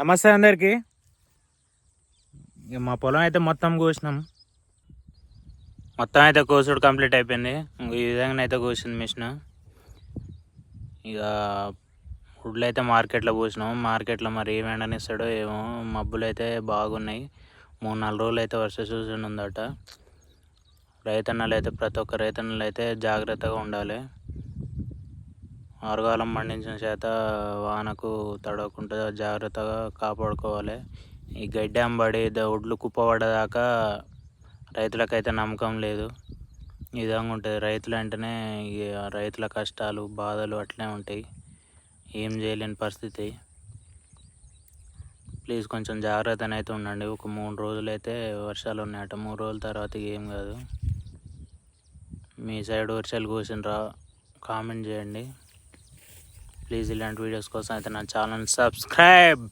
నమస్తే అందరికి. మా పొలం అయితే మొత్తం కోసినాం. మొత్తం అయితే కోసుడు కంప్లీట్ అయిపోయింది. ఈ విధంగా అయితే కోసింది మిషన్. ఇక ఉడ్లు అయితే మార్కెట్లో పోసినాం. మార్కెట్లో మరి ఏం ఎండనిస్తాడో ఏమో, మబ్బులు అయితే బాగున్నాయి. 3-4 రోజులు అయితే వర్ష సూచన ఉందట. రైతన్నలు అయితే ప్రతి ఒక్క రైతన్నలు అయితే జాగ్రత్తగా ఉండాలి. ఆరుగాలం పండించిన చేత వానకు తడవకుండా జాగ్రత్తగా కాపాడుకోవాలి. ఈ గడ్డి అంబడి ఒడ్లు కుప్పబడ్డదాకా రైతులకైతే నమ్మకం లేదు. ఈ విధంగా ఉంటుంది. రైతులు అంటేనే రైతుల కష్టాలు బాధలు అట్లనే ఉంటాయి. ఏం చేయలేని పరిస్థితి. ప్లీజ్ కొంచెం జాగ్రత్తనైతే ఉండండి. ఒక 3 రోజులు అయితే వర్షాలు ఉన్నాయట. 3 రోజుల తర్వాత ఏం కాదు. మీ సైడ్ వర్షాలు కూర్చుండ్రా కామెంట్ చేయండి. ప్లీజ్ ఇలాంటి వీడియోస్ కోసం అయితే నా ఛానల్ సబ్స్క్రైబ్.